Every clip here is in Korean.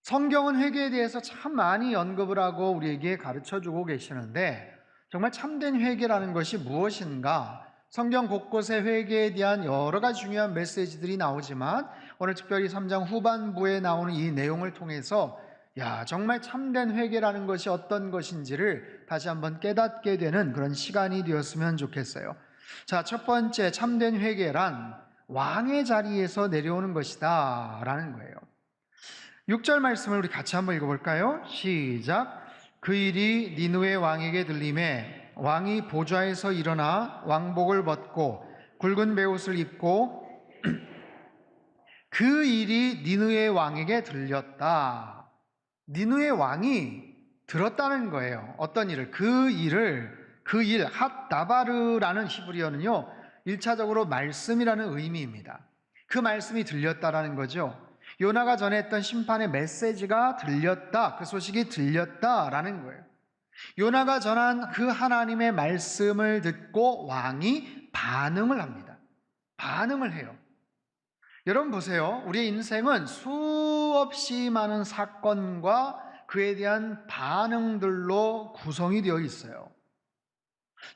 성경은 회개에 대해서 참 많이 언급을 하고 우리에게 가르쳐주고 계시는데, 정말 참된 회개라는 것이 무엇인가? 성경 곳곳에 회개에 대한 여러 가지 중요한 메시지들이 나오지만, 오늘 특별히 3장 후반부에 나오는 이 내용을 통해서 정말 참된 회개라는 것이 어떤 것인지를 다시 한번 깨닫게 되는 그런 시간이 되었으면 좋겠어요. 자, 첫 번째 참된 회개란 왕의 자리에서 내려오는 것이다 라는 거예요. 6절 말씀을 우리 같이 한번 읽어볼까요? 시작. 그 일이 니느웨 왕에게 들림에 왕이 보좌에서 일어나 왕복을 벗고 굵은 베옷을 입고 그 일이 니느웨 왕에게 들렸다. 니느웨 왕이 들었다는 거예요. 어떤 일을? 그 일, 핫다바르라는 히브리어는요, 1차적으로 말씀이라는 의미입니다. 그 말씀이 들렸다라는 거죠. 요나가 전했던 심판의 메시지가 들렸다, 그 소식이 들렸다라는 거예요. 요나가 전한 그 하나님의 말씀을 듣고 왕이 반응을 합니다. 반응을 해요. 여러분 보세요. 우리의 인생은 수없이 많은 사건과 그에 대한 반응들로 구성이 되어 있어요.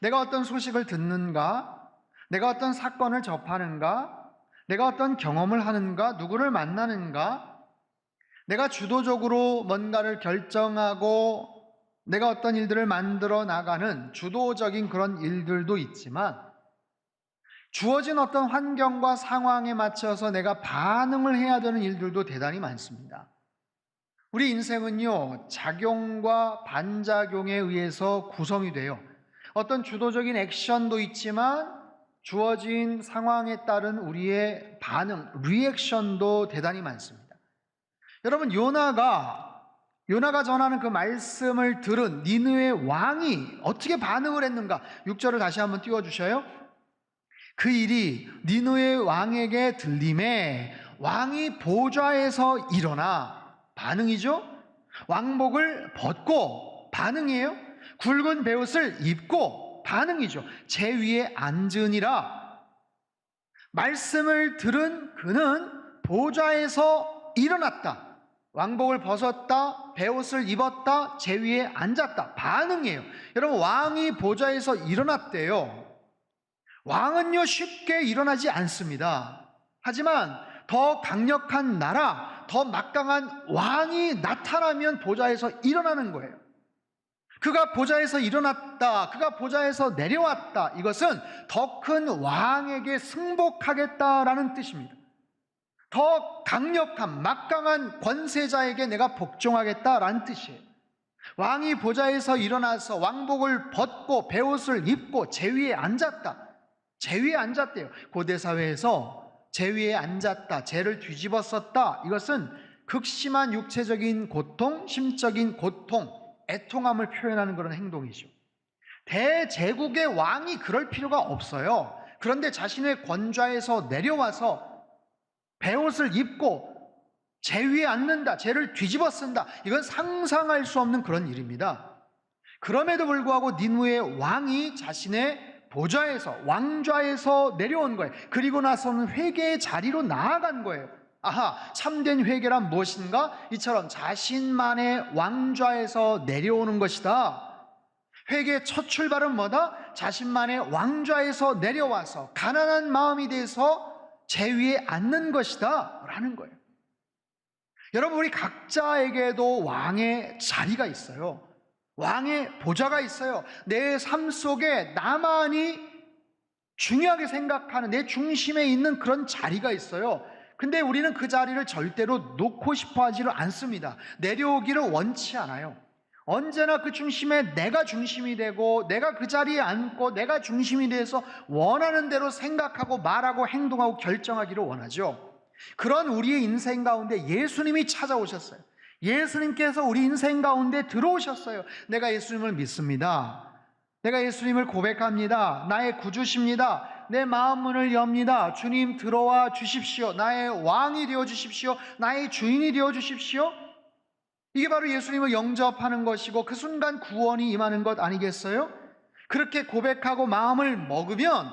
내가 어떤 소식을 듣는가, 내가 어떤 사건을 접하는가, 내가 어떤 경험을 하는가, 누구를 만나는가, 내가 주도적으로 뭔가를 결정하고 내가 어떤 일들을 만들어 나가는 주도적인 그런 일들도 있지만, 주어진 어떤 환경과 상황에 맞춰서 내가 반응을 해야 되는 일들도 대단히 많습니다. 우리 인생은요, 작용과 반작용에 의해서 구성이 돼요. 어떤 주도적인 액션도 있지만 주어진 상황에 따른 우리의 반응, 리액션도 대단히 많습니다. 여러분, 요나가 전하는 그 말씀을 들은 니느웨 왕이 어떻게 반응을 했는가? 6절을 다시 한번 띄워주셔요. 그 일이 니느웨 왕에게 들림에 왕이 보좌에서 일어나, 반응이죠? 왕복을 벗고, 반응이에요. 굵은 베옷을 입고, 반응이죠. 제 위에 앉으니라. 말씀을 들은 그는 보좌에서 일어났다. 왕복을 벗었다, 베옷을 입었다, 제 위에 앉았다. 반응이에요. 여러분, 왕이 보좌에서 일어났대요. 왕은요, 쉽게 일어나지 않습니다. 하지만 더 강력한 나라, 더 막강한 왕이 나타나면 보좌에서 일어나는 거예요. 그가 보좌에서 일어났다, 그가 보좌에서 내려왔다, 이것은 더 큰 왕에게 승복하겠다라는 뜻입니다. 더 강력한 막강한 권세자에게 내가 복종하겠다라는 뜻이에요. 왕이 보좌에서 일어나서 왕복을 벗고 베옷을 입고 제 위에 앉았다. 제 위에 앉았대요. 고대 사회에서 제 위에 앉았다, 제를 뒤집었었다, 이것은 극심한 육체적인 고통, 심적인 고통, 애통함을 표현하는 그런 행동이죠. 대제국의 왕이 그럴 필요가 없어요. 그런데 자신의 권좌에서 내려와서 베옷을 입고 제 위에 앉는다, 제를 뒤집어 쓴다, 이건 상상할 수 없는 그런 일입니다. 그럼에도 불구하고 니느웨 왕이 자신의 보좌에서, 왕좌에서 내려온 거예요. 그리고 나서는 회개의 자리로 나아간 거예요. 아하, 참된 회개란 무엇인가? 이처럼 자신만의 왕좌에서 내려오는 것이다. 회개의 첫 출발은 뭐다? 자신만의 왕좌에서 내려와서 가난한 마음이 돼서 제 위에 앉는 것이다 라는 거예요. 여러분, 우리 각자에게도 왕의 자리가 있어요. 왕의 보좌가 있어요. 내 삶 속에 나만이 중요하게 생각하는, 내 중심에 있는 그런 자리가 있어요. 근데 우리는 그 자리를 절대로 놓고 싶어 하지를 않습니다. 내려오기를 원치 않아요. 언제나 그 중심에 내가 중심이 되고, 내가 그 자리에 앉고, 내가 중심이 돼서 원하는 대로 생각하고 말하고 행동하고 결정하기를 원하죠. 그런 우리의 인생 가운데 예수님이 찾아오셨어요. 예수님께서 우리 인생 가운데 들어오셨어요. 내가 예수님을 믿습니다. 내가 예수님을 고백합니다. 나의 구주십니다. 내 마음 문을 엽니다. 주님 들어와 주십시오. 나의 왕이 되어 주십시오. 나의 주인이 되어 주십시오. 이게 바로 예수님을 영접하는 것이고 그 순간 구원이 임하는 것 아니겠어요? 그렇게 고백하고 마음을 먹으면,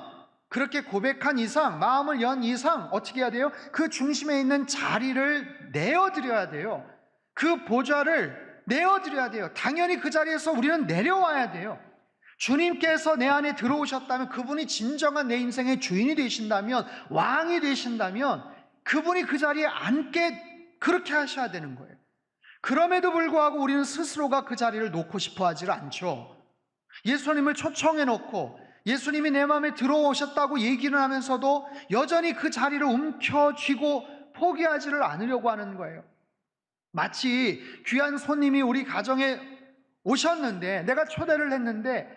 그렇게 고백한 이상, 마음을 연 이상 어떻게 해야 돼요? 그 중심에 있는 자리를 내어드려야 돼요. 그 보좌를 내어드려야 돼요. 당연히 그 자리에서 우리는 내려와야 돼요. 주님께서 내 안에 들어오셨다면, 그분이 진정한 내 인생의 주인이 되신다면, 왕이 되신다면 그분이 그 자리에 앉게 그렇게 하셔야 되는 거예요. 그럼에도 불구하고 우리는 스스로가 그 자리를 놓고 싶어 하질 않죠. 예수님을 초청해 놓고 예수님이 내 마음에 들어오셨다고 얘기를 하면서도 여전히 그 자리를 움켜쥐고 포기하지를 않으려고 하는 거예요. 마치 귀한 손님이 우리 가정에 오셨는데, 내가 초대를 했는데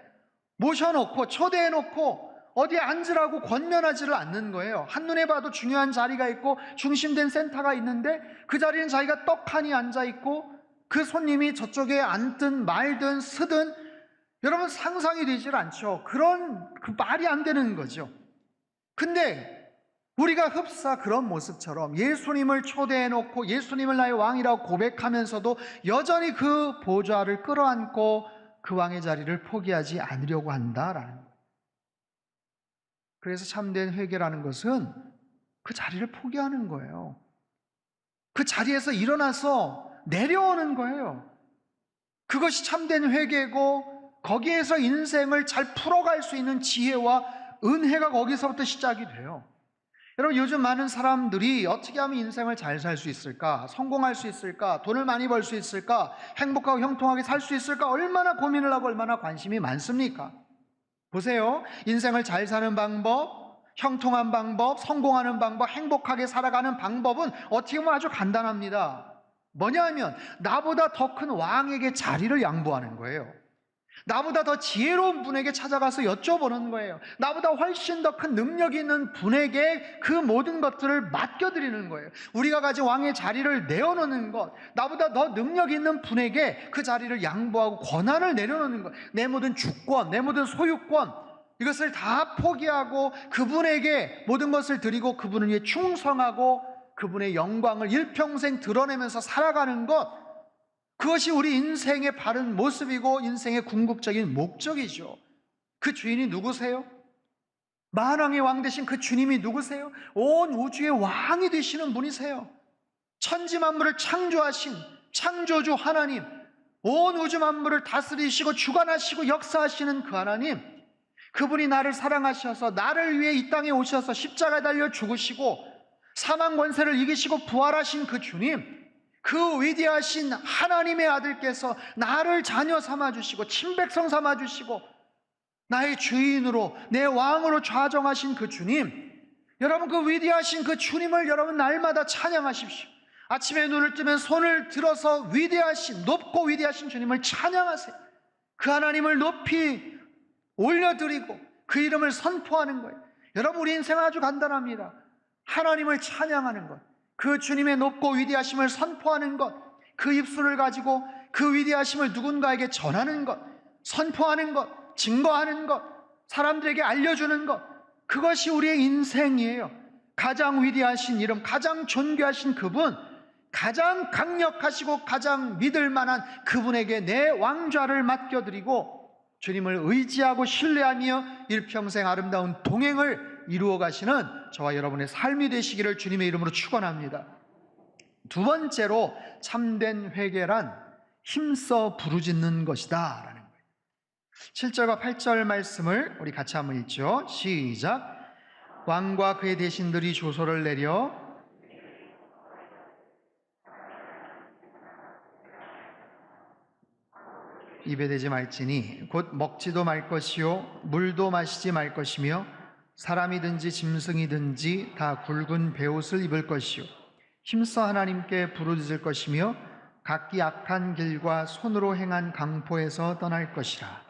모셔놓고 초대해놓고 어디에 앉으라고 권면하지를 않는 거예요. 한눈에 봐도 중요한 자리가 있고 중심된 센터가 있는데 그 자리는 자기가 떡하니 앉아있고, 그 손님이 저쪽에 앉든 말든 서든 여러분 상상이 되질 않죠. 그 말이 안 되는 거죠. 근데 우리가 흡사 그런 모습처럼 예수님을 초대해놓고 예수님을 나의 왕이라고 고백하면서도 여전히 그 보좌를 끌어안고 그 왕의 자리를 포기하지 않으려고 한다라는 거예요. 그래서 참된 회개라는 것은 그 자리를 포기하는 거예요. 그 자리에서 일어나서 내려오는 거예요. 그것이 참된 회개고, 거기에서 인생을 잘 풀어갈 수 있는 지혜와 은혜가 거기서부터 시작이 돼요. 여러분, 요즘 많은 사람들이 어떻게 하면 인생을 잘 살 수 있을까? 성공할 수 있을까? 돈을 많이 벌 수 있을까? 행복하고 형통하게 살 수 있을까? 얼마나 고민을 하고 얼마나 관심이 많습니까? 보세요. 인생을 잘 사는 방법, 형통한 방법, 성공하는 방법, 행복하게 살아가는 방법은 어떻게 보면 아주 간단합니다. 뭐냐 하면 나보다 더 큰 왕에게 자리를 양보하는 거예요. 나보다 더 지혜로운 분에게 찾아가서 여쭤보는 거예요. 나보다 훨씬 더 큰 능력이 있는 분에게 그 모든 것들을 맡겨드리는 거예요. 우리가 가진 왕의 자리를 내어놓는 것, 나보다 더 능력 있는 분에게 그 자리를 양보하고 권한을 내려놓는 것, 내 모든 주권, 내 모든 소유권, 이것을 다 포기하고 그분에게 모든 것을 드리고 그분을 위해 충성하고 그분의 영광을 일평생 드러내면서 살아가는 것, 그것이 우리 인생의 바른 모습이고 인생의 궁극적인 목적이죠. 그 주인이 누구세요? 만왕의 왕 되신 그 주님이 누구세요? 온 우주의 왕이 되시는 분이세요. 천지 만물을 창조하신 창조주 하나님, 온 우주 만물을 다스리시고 주관하시고 역사하시는 그 하나님, 그분이 나를 사랑하셔서 나를 위해 이 땅에 오셔서 십자가에 달려 죽으시고 사망 권세를 이기시고 부활하신 그 주님, 그 위대하신 하나님의 아들께서 나를 자녀 삼아주시고 친백성 삼아주시고 나의 주인으로 내 왕으로 좌정하신 그 주님, 여러분 그 위대하신 그 주님을 여러분 날마다 찬양하십시오. 아침에 눈을 뜨면 손을 들어서 위대하신, 높고 위대하신 주님을 찬양하세요. 그 하나님을 높이 올려드리고 그 이름을 선포하는 거예요. 여러분, 우리 인생은 아주 간단합니다. 하나님을 찬양하는 것, 그 주님의 높고 위대하심을 선포하는 것, 그 입술을 가지고 그 위대하심을 누군가에게 전하는 것, 선포하는 것, 증거하는 것, 사람들에게 알려주는 것, 그것이 우리의 인생이에요. 가장 위대하신 이름, 가장 존귀하신 그분, 가장 강력하시고 가장 믿을 만한 그분에게 내 왕좌를 맡겨드리고 주님을 의지하고 신뢰하며 일평생 아름다운 동행을 이루어 가시는 저와 여러분의 삶이 되시기를 주님의 이름으로 축원합니다. 두 번째로 참된 회개란 힘써 부르짖는 것이다 라는 거예요. 7절과 8절 말씀을 우리 같이 한번 읽죠. 시작. 왕과 그의 대신들이 조소를 내려 입에 대지 말지니 곧 먹지도 말 것이요 물도 마시지 말 것이며 사람이든지 짐승이든지 다 굵은 베옷을 입을 것이요 힘써 하나님께 부르짖을 것이며 각기 악한 길과 손으로 행한 강포에서 떠날 것이라.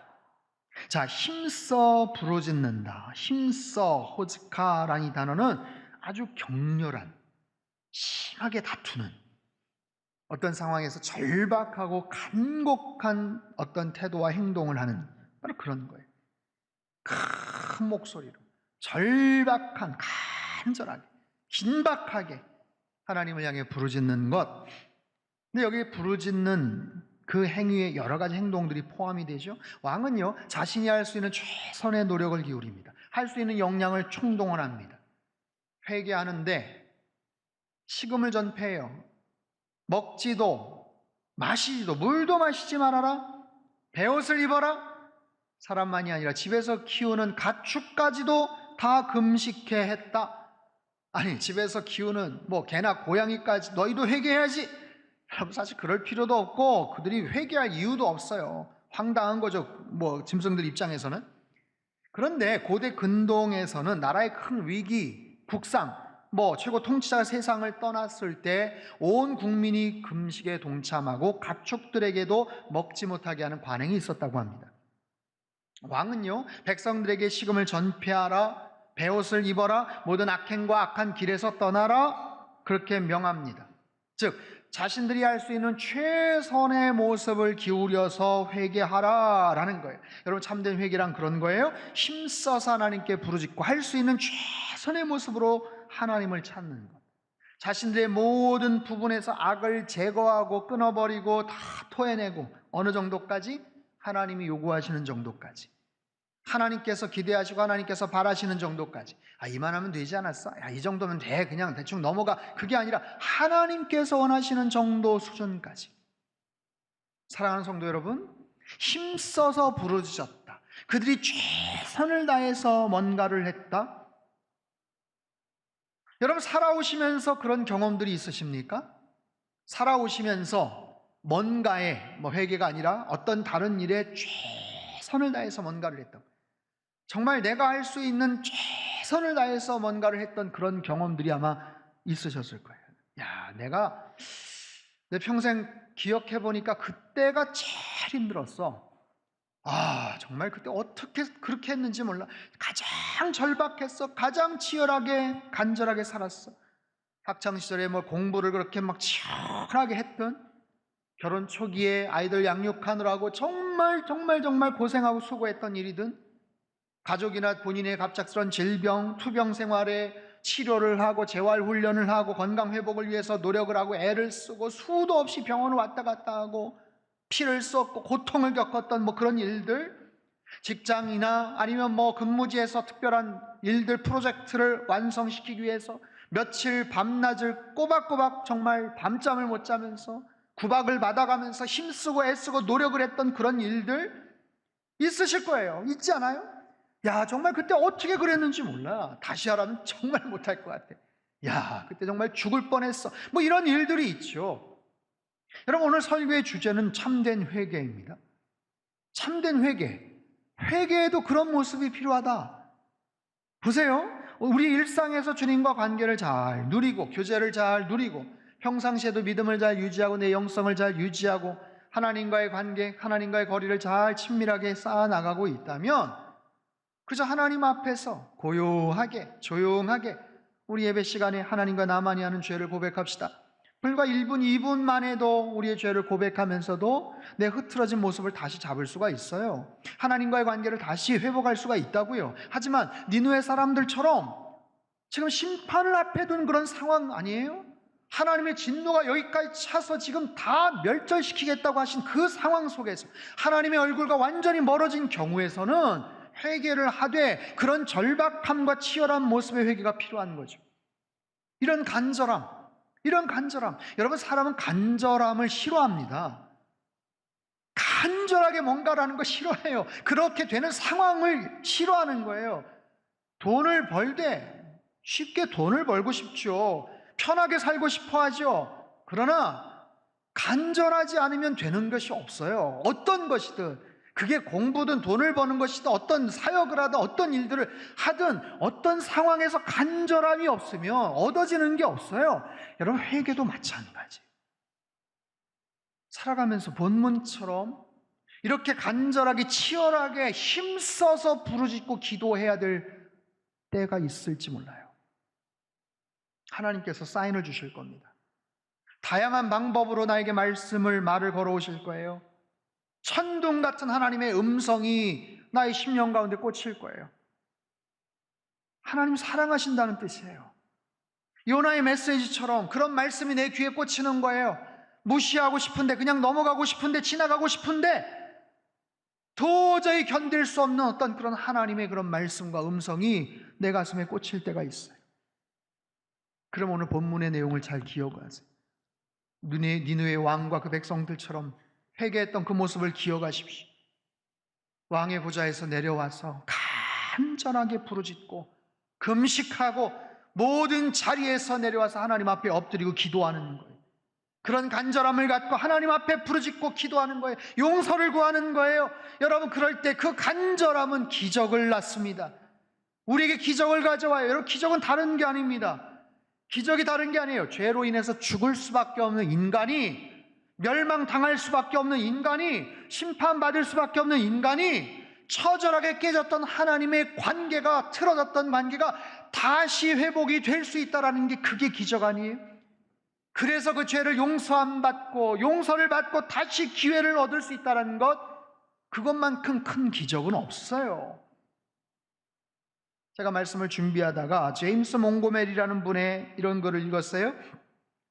자, 힘써 부르짖는다, 힘써 호즈카라는 이 단어는 아주 격렬한, 심하게 다투는, 어떤 상황에서 절박하고 간곡한 어떤 태도와 행동을 하는 바로 그런 거예요. 큰 목소리로 절박한, 간절하게, 긴박하게 하나님을 향해 부르짖는 것. 근데 여기 부르짖는 그 행위에 여러 가지 행동들이 포함이 되죠. 왕은요, 자신이 할 수 있는 최선의 노력을 기울입니다. 할 수 있는 역량을 총동원합니다. 회개하는데 식음을 전폐해요. 먹지도 마시지도 물도 마시지 말아라. 베옷을 입어라. 사람만이 아니라 집에서 키우는 가축까지도 다 금식해 했다. 아니, 집에서 키우는 뭐 개나 고양이까지 너희도 회개해야지. 여러분, 사실 그럴 필요도 없고 그들이 회개할 이유도 없어요. 황당한 거죠, 뭐 짐승들 입장에서는. 그런데 고대 근동에서는 나라의 큰 위기, 국상, 뭐 최고 통치자가 세상을 떠났을 때 온 국민이 금식에 동참하고 가축들에게도 먹지 못하게 하는 관행이 있었다고 합니다. 왕은요, 백성들에게 식음을 전폐하라, 베옷을 입어라, 모든 악행과 악한 길에서 떠나라, 그렇게 명합니다. 즉 자신들이 할 수 있는 최선의 모습을 기울여서 회개하라라는 거예요. 여러분, 참된 회개란 그런 거예요. 힘써서 하나님께 부르짖고 할 수 있는 최선의 모습으로 하나님을 찾는 것. 자신들의 모든 부분에서 악을 제거하고 끊어버리고 다 토해내고, 어느 정도까지? 하나님이 요구하시는 정도까지, 하나님께서 기대하시고 하나님께서 바라시는 정도까지. 이만하면 되지 않았어? 이 정도면 돼, 그냥 대충 넘어가. 그게 아니라 하나님께서 원하시는 정도 수준까지. 사랑하는 성도 여러분, 힘써서 부르짖었다. 그들이 최선을 다해서 뭔가를 했다. 여러분, 살아오시면서 그런 경험들이 있으십니까? 살아오시면서 뭔가에, 회개가 아니라 어떤 다른 일에 최선을 다해서 뭔가를 했다. 정말 내가 할 수 있는 최선을 다해서 뭔가를 했던 그런 경험들이 아마 있으셨을 거예요. 내가 내 평생 기억해 보니까 그때가 제일 힘들었어. 정말 그때 어떻게 그렇게 했는지 몰라. 가장 절박했어. 가장 치열하게 간절하게 살았어. 학창시절에 공부를 그렇게 막 치열하게 했던, 결혼 초기에 아이들 양육하느라고 정말 고생하고 수고했던 일이든, 가족이나 본인의 갑작스런 질병, 투병 생활에 치료를 하고 재활훈련을 하고 건강회복을 위해서 노력을 하고 애를 쓰고 수도 없이 병원을 왔다 갔다 하고 피를 쏟고 고통을 겪었던 그런 일들, 직장이나 아니면 근무지에서 특별한 일들, 프로젝트를 완성시키기 위해서 며칠 밤낮을 꼬박꼬박 정말 밤잠을 못 자면서 구박을 받아가면서 힘쓰고 애쓰고 노력을 했던 그런 일들 있으실 거예요. 있지 않아요? 정말 그때 어떻게 그랬는지 몰라. 다시 하라면 정말 못할 것 같아. 그때 정말 죽을 뻔했어. 이런 일들이 있죠. 여러분, 오늘 설교의 주제는 참된 회개입니다. 참된 회개. 회개에도 그런 모습이 필요하다. 보세요. 우리 일상에서 주님과 관계를 잘 누리고, 교제를 잘 누리고, 평상시에도 믿음을 잘 유지하고, 내 영성을 잘 유지하고, 하나님과의 관계, 하나님과의 거리를 잘 친밀하게 쌓아나가고 있다면, 그저 하나님 앞에서 고요하게, 조용하게 우리 예배 시간에 하나님과 나만이 하는 죄를 고백합시다. 불과 1분, 2분만 해도 우리의 죄를 고백하면서도 내 흐트러진 모습을 다시 잡을 수가 있어요. 하나님과의 관계를 다시 회복할 수가 있다고요. 하지만 니느웨 사람들처럼 지금 심판을 앞에 둔 그런 상황 아니에요? 하나님의 진노가 여기까지 차서 지금 다 멸절시키겠다고 하신 그 상황 속에서 하나님의 얼굴과 완전히 멀어진 경우에서는 회개를 하되 그런 절박함과 치열한 모습의 회개가 필요한 거죠. 이런 간절함. 여러분, 사람은 간절함을 싫어합니다. 간절하게 뭔가를 하는 거 싫어해요. 그렇게 되는 상황을 싫어하는 거예요. 돈을 벌되 쉽게 돈을 벌고 싶죠. 편하게 살고 싶어 하죠. 그러나 간절하지 않으면 되는 것이 없어요. 어떤 것이든, 그게 공부든 돈을 버는 것이든 어떤 사역을 하든 어떤 일들을 하든 어떤 상황에서 간절함이 없으면 얻어지는 게 없어요. 여러분, 회개도 마찬가지. 살아가면서 본문처럼 이렇게 간절하게 치열하게 힘써서 부르짖고 기도해야 될 때가 있을지 몰라요. 하나님께서 사인을 주실 겁니다. 다양한 방법으로 나에게 말을 걸어오실 거예요. 천둥 같은 하나님의 음성이 나의 심령 가운데 꽂힐 거예요. 하나님 사랑하신다는 뜻이에요. 요나의 메시지처럼 그런 말씀이 내 귀에 꽂히는 거예요. 무시하고 싶은데, 그냥 넘어가고 싶은데, 지나가고 싶은데 도저히 견딜 수 없는 어떤 그런 하나님의 그런 말씀과 음성이 내 가슴에 꽂힐 때가 있어요. 그럼 오늘 본문의 내용을 잘 기억하세요. 니느웨 왕과 그 백성들처럼 회개했던 그 모습을 기억하십시오. 왕의 보좌에서 내려와서 간절하게 부르짖고 금식하고 모든 자리에서 내려와서 하나님 앞에 엎드리고 기도하는 거예요. 그런 간절함을 갖고 하나님 앞에 부르짖고 기도하는 거예요. 용서를 구하는 거예요. 여러분, 그럴 때 그 간절함은 기적을 낳습니다. 우리에게 기적을 가져와요. 여러분, 기적은 다른 게 아닙니다. 기적이 다른 게 아니에요. 죄로 인해서 죽을 수밖에 없는 인간이, 멸망당할 수밖에 없는 인간이, 심판받을 수밖에 없는 인간이, 처절하게 깨졌던 하나님의 관계가, 틀어졌던 관계가 다시 회복이 될 수 있다는 게, 그게 기적 아니에요? 그래서 그 죄를 용서함 받고 용서를 받고 다시 기회를 얻을 수 있다는 것, 그것만큼 큰 기적은 없어요. 제가 말씀을 준비하다가 제임스 몽고메리라는 분의 이런 글을 읽었어요.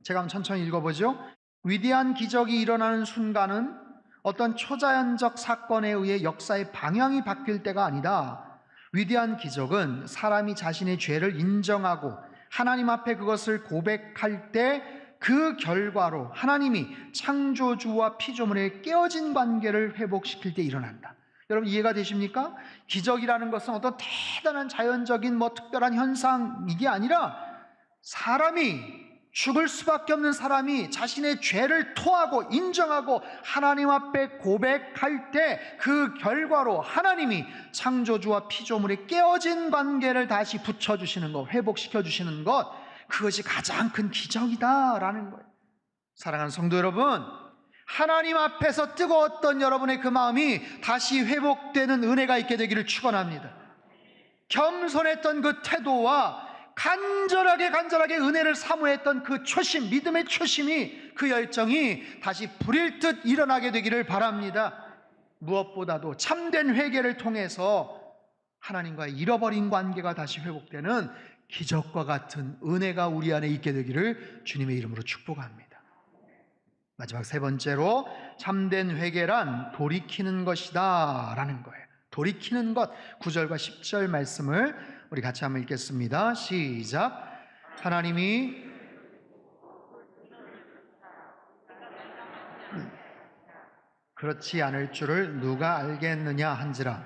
제가 한번 천천히 읽어보죠. 위대한 기적이 일어나는 순간은 어떤 초자연적 사건에 의해 역사의 방향이 바뀔 때가 아니다. 위대한 기적은 사람이 자신의 죄를 인정하고 하나님 앞에 그것을 고백할 때 그 결과로 하나님이 창조주와 피조물의 깨어진 관계를 회복시킬 때 일어난다. 여러분, 이해가 되십니까? 기적이라는 것은 어떤 대단한 자연적인 특별한 현상, 이게 아니라 사람이, 죽을 수밖에 없는 사람이 자신의 죄를 토하고 인정하고 하나님 앞에 고백할 때 그 결과로 하나님이 창조주와 피조물의 깨어진 관계를 다시 붙여주시는 것, 회복시켜주시는 것, 그것이 가장 큰 기적이다라는 거예요. 사랑하는 성도 여러분, 하나님 앞에서 뜨거웠던 여러분의 그 마음이 다시 회복되는 은혜가 있게 되기를 축원합니다. 겸손했던 그 태도와 간절하게 은혜를 사모했던 그 초심, 믿음의 초심이, 그 열정이 다시 불일 듯 일어나게 되기를 바랍니다. 무엇보다도 참된 회개를 통해서 하나님과의 잃어버린 관계가 다시 회복되는 기적과 같은 은혜가 우리 안에 있게 되기를 주님의 이름으로 축복합니다. 마지막 세 번째로, 참된 회개란 돌이키는 것이다 라는 거예요. 돌이키는 것, 9절과 10절 말씀을 우리 같이 한번 읽겠습니다. 시작. 하나님이 그렇지 않을 줄을 누가 알겠느냐 한지라.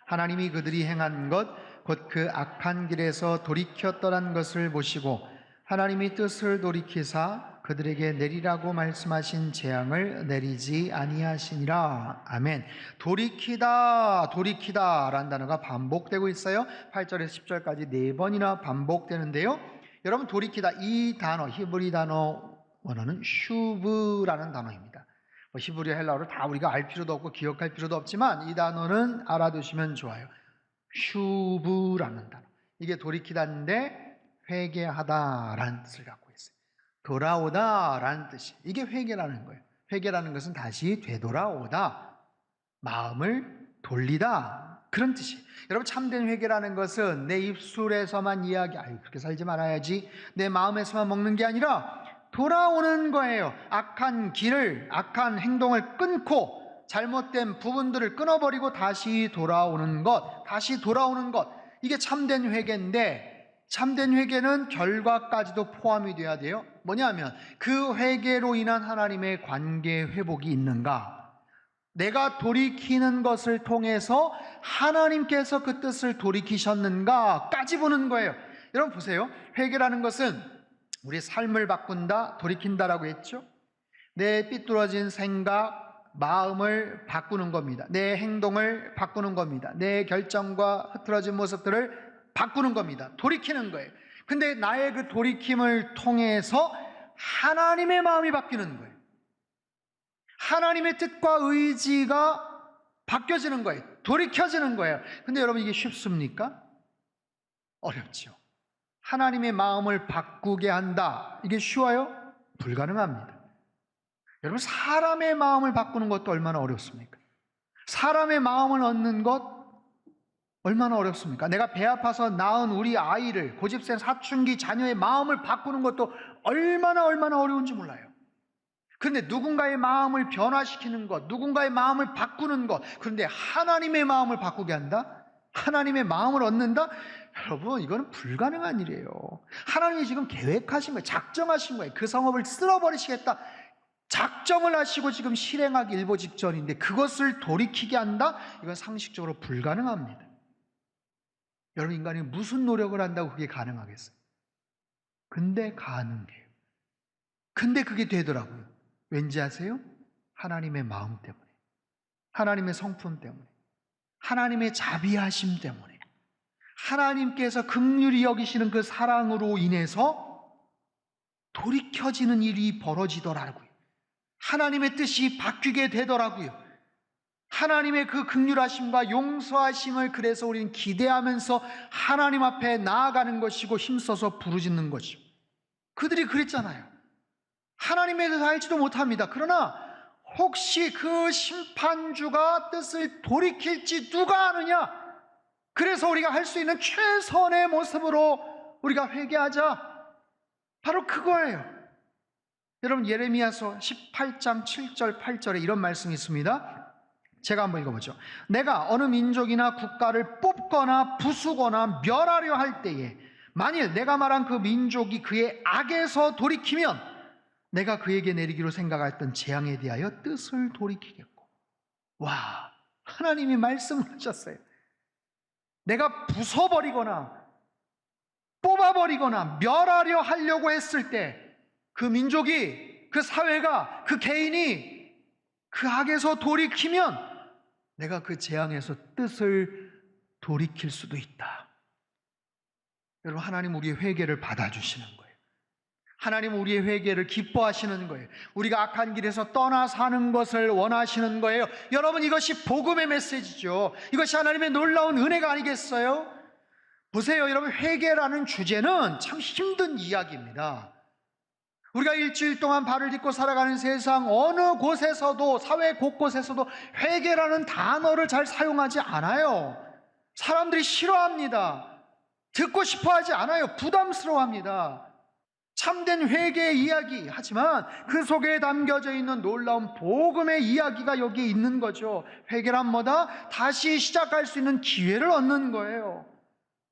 하나님이 그들이 행한 것 곧 그 악한 길에서 돌이켜 떠난 것을 보시고 하나님이 뜻을 돌이키사 그들에게 내리라고 말씀하신 재앙을 내리지 아니하시니라. 아멘. 돌이키다, 돌이키다 라는 단어가 반복되고 있어요. 8절에서 10절까지 4번이나 반복되는데요. 여러분, 돌이키다, 이 단어, 히브리 단어 원어는 슈브라는 단어입니다. 히브리 헬라어를 다 우리가 알 필요도 없고 기억할 필요도 없지만 이 단어는 알아두시면 좋아요. 슈브라는 단어, 이게 돌이키다인데 회개하다라는 뜻을 갖고 있어요. 돌아오다라는 뜻이, 이게 회개라는 거예요. 회개라는 것은 다시 되돌아오다, 마음을 돌리다, 그런 뜻이에요. 여러분, 참된 회개라는 것은 내 입술에서만 그렇게 살지 말아야지, 내 마음에서만 먹는 게 아니라 돌아오는 거예요. 악한 길을, 악한 행동을 끊고 잘못된 부분들을 끊어버리고 다시 돌아오는 것, 이게 참된 회개인데, 참된 회개는 결과까지도 포함이 돼야 돼요. 뭐냐면 그 회개로 인한 하나님의 관계 회복이 있는가, 내가 돌이키는 것을 통해서 하나님께서 그 뜻을 돌이키셨는가까지 보는 거예요. 여러분 보세요. 회개라는 것은 우리 삶을 바꾼다, 돌이킨다라고 했죠. 내 삐뚤어진 생각, 마음을 바꾸는 겁니다. 내 행동을 바꾸는 겁니다. 내 결정과 흐트러진 모습들을 바꾸는 겁니다. 돌이키는 거예요. 근데 나의 그 돌이킴을 통해서 하나님의 마음이 바뀌는 거예요. 하나님의 뜻과 의지가 바뀌어지는 거예요. 돌이켜지는 거예요. 근데 여러분, 이게 쉽습니까? 어렵죠. 하나님의 마음을 바꾸게 한다, 이게 쉬워요? 불가능합니다. 여러분, 사람의 마음을 바꾸는 것도 얼마나 어렵습니까? 사람의 마음을 얻는 것 얼마나 어렵습니까? 내가 배 아파서 낳은 우리 아이를, 고집센 사춘기 자녀의 마음을 바꾸는 것도 얼마나 어려운지 몰라요. 그런데 누군가의 마음을 변화시키는 것, 누군가의 마음을 바꾸는 것, 그런데 하나님의 마음을 바꾸게 한다? 하나님의 마음을 얻는다? 여러분, 이거는 불가능한 일이에요. 하나님이 지금 계획하신 거예요. 작정하신 거예요. 그 성읍을 쓸어버리시겠다. 작정을 하시고 지금 실행하기 일보 직전인데 그것을 돌이키게 한다? 이건 상식적으로 불가능합니다. 여러분, 인간이 무슨 노력을 한다고 그게 가능하겠어요? 근데 가능해요. 근데 그게 되더라고요. 왠지 아세요? 하나님의 마음 때문에, 하나님의 성품 때문에, 하나님의 자비하심 때문에, 하나님께서 긍휼히 여기시는 그 사랑으로 인해서 돌이켜지는 일이 벌어지더라고요. 하나님의 뜻이 바뀌게 되더라고요. 하나님의 그 긍휼하심과 용서하심을 그래서 우리는 기대하면서 하나님 앞에 나아가는 것이고 힘써서 부르짖는 것이고, 그들이 그랬잖아요. 하나님에 대해서 알지도 못합니다. 그러나 혹시 그 심판주가 뜻을 돌이킬지 누가 아느냐? 그래서 우리가 할 수 있는 최선의 모습으로 우리가 회개하자, 바로 그거예요. 여러분, 예레미야서 18장 7절 8절에 이런 말씀이 있습니다. 제가 한번 읽어보죠. 내가 어느 민족이나 국가를 뽑거나 부수거나 멸하려 할 때에 만일 내가 말한 그 민족이 그의 악에서 돌이키면 내가 그에게 내리기로 생각했던 재앙에 대하여 뜻을 돌이키겠고. 와, 하나님이 말씀을 하셨어요. 내가 부숴버리거나 뽑아버리거나 멸하려 하려고 했을 때 그 민족이, 그 사회가, 그 개인이 그 악에서 돌이키면 내가 그 재앙에서 뜻을 돌이킬 수도 있다. 여러분, 하나님 우리의 회개를 받아주시는 거예요. 하나님 우리의 회개를 기뻐하시는 거예요. 우리가 악한 길에서 떠나 사는 것을 원하시는 거예요. 여러분, 이것이 복음의 메시지죠. 이것이 하나님의 놀라운 은혜가 아니겠어요? 보세요, 여러분, 회개라는 주제는 참 힘든 이야기입니다. 우리가 일주일 동안 발을 딛고 살아가는 세상 어느 곳에서도, 사회 곳곳에서도 회개라는 단어를 잘 사용하지 않아요. 사람들이 싫어합니다. 듣고 싶어 하지 않아요. 부담스러워합니다. 참된 회개의 이야기, 하지만 그 속에 담겨져 있는 놀라운 복음의 이야기가 여기에 있는 거죠. 회개란 뭐다? 다시 시작할 수 있는 기회를 얻는 거예요.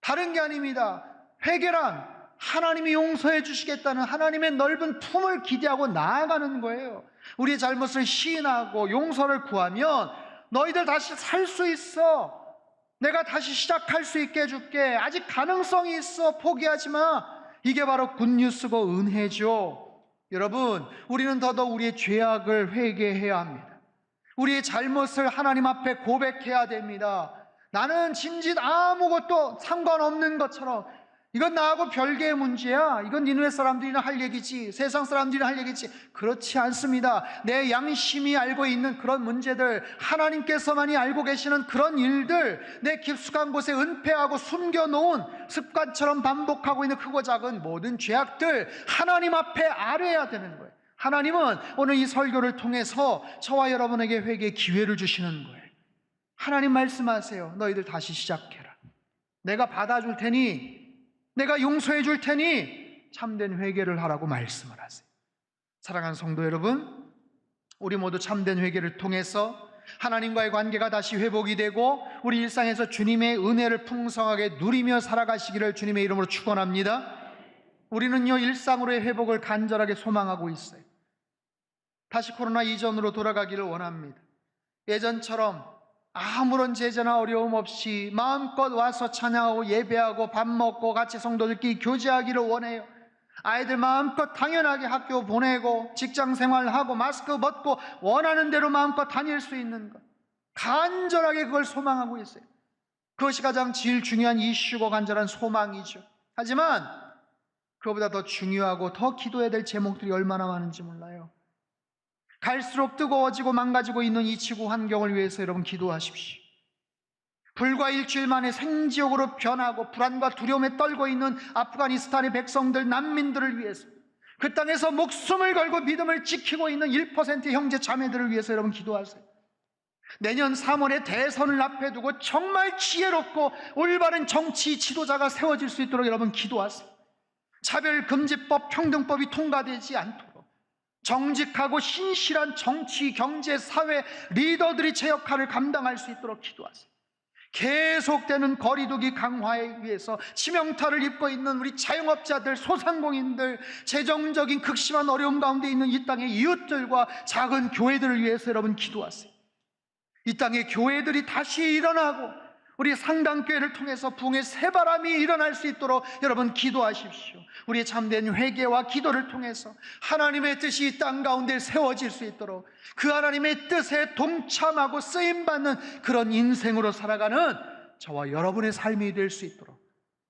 다른 게 아닙니다. 회개란 하나님이 용서해 주시겠다는 하나님의 넓은 품을 기대하고 나아가는 거예요. 우리의 잘못을 시인하고 용서를 구하면 너희들 다시 살 수 있어. 내가 다시 시작할 수 있게 해줄게. 아직 가능성이 있어. 포기하지 마. 이게 바로 굿뉴스고 은혜죠. 여러분, 우리는 더더욱 우리의 죄악을 회개해야 합니다. 우리의 잘못을 하나님 앞에 고백해야 됩니다. 나는 진짓 아무것도 상관없는 것처럼, 이건 나하고 별개의 문제야, 이건 니누의 사람들이나 할 얘기지, 세상 사람들이나 할 얘기지, 그렇지 않습니다. 내 양심이 알고 있는 그런 문제들, 하나님께서만이 알고 계시는 그런 일들, 내 깊숙한 곳에 은폐하고 숨겨놓은 습관처럼 반복하고 있는 크고 작은 모든 죄악들 하나님 앞에 아뢰야 되는 거예요. 하나님은 오늘 이 설교를 통해서 저와 여러분에게 회개의 기회를 주시는 거예요. 하나님 말씀하세요. 너희들 다시 시작해라. 내가 받아줄 테니, 내가 용서해 줄 테니 참된 회개를 하라고 말씀을 하세요. 사랑하는 성도 여러분, 우리 모두 참된 회개를 통해서 하나님과의 관계가 다시 회복이 되고 우리 일상에서 주님의 은혜를 풍성하게 누리며 살아가시기를 주님의 이름으로 축원합니다. 우리는요, 일상으로의 회복을 간절하게 소망하고 있어요. 다시 코로나 이전으로 돌아가기를 원합니다. 예전처럼 아무런 제재나 어려움 없이 마음껏 와서 찬양하고 예배하고 밥 먹고 같이 성도들끼리 교제하기를 원해요. 아이들 마음껏 당연하게 학교 보내고 직장 생활하고 마스크 벗고 원하는 대로 마음껏 다닐 수 있는 것, 간절하게 그걸 소망하고 있어요. 그것이 가장 제일 중요한 이슈고 간절한 소망이죠. 하지만 그거보다 더 중요하고 더 기도해야 될 제목들이 얼마나 많은지 몰라요. 갈수록 뜨거워지고 망가지고 있는 이 지구 환경을 위해서 여러분 기도하십시오. 불과 일주일 만에 생지옥으로 변하고 불안과 두려움에 떨고 있는 아프가니스탄의 백성들, 난민들을 위해서, 그 땅에서 목숨을 걸고 믿음을 지키고 있는 1%의 형제 자매들을 위해서 여러분 기도하세요. 내년 3월에 대선을 앞에 두고 정말 지혜롭고 올바른 정치 지도자가 세워질 수 있도록 여러분 기도하세요. 차별금지법, 평등법이 통과되지 않도록 정직하고 신실한 정치, 경제, 사회 리더들이 제 역할을 감당할 수 있도록 기도하세요. 계속되는 거리두기 강화에 위해서 치명타를 입고 있는 우리 자영업자들, 소상공인들, 재정적인 극심한 어려움 가운데 있는 이 땅의 이웃들과 작은 교회들을 위해서 여러분 기도하세요. 이 땅의 교회들이 다시 일어나고 우리 상당교회를 통해서 부흥의 새바람이 일어날 수 있도록 여러분 기도하십시오. 우리의 참된 회개와 기도를 통해서 하나님의 뜻이 이 땅 가운데 세워질 수 있도록 그 하나님의 뜻에 동참하고 쓰임받는 그런 인생으로 살아가는 저와 여러분의 삶이 될 수 있도록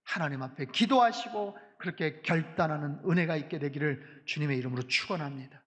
하나님 앞에 기도하시고 그렇게 결단하는 은혜가 있게 되기를 주님의 이름으로 축원합니다.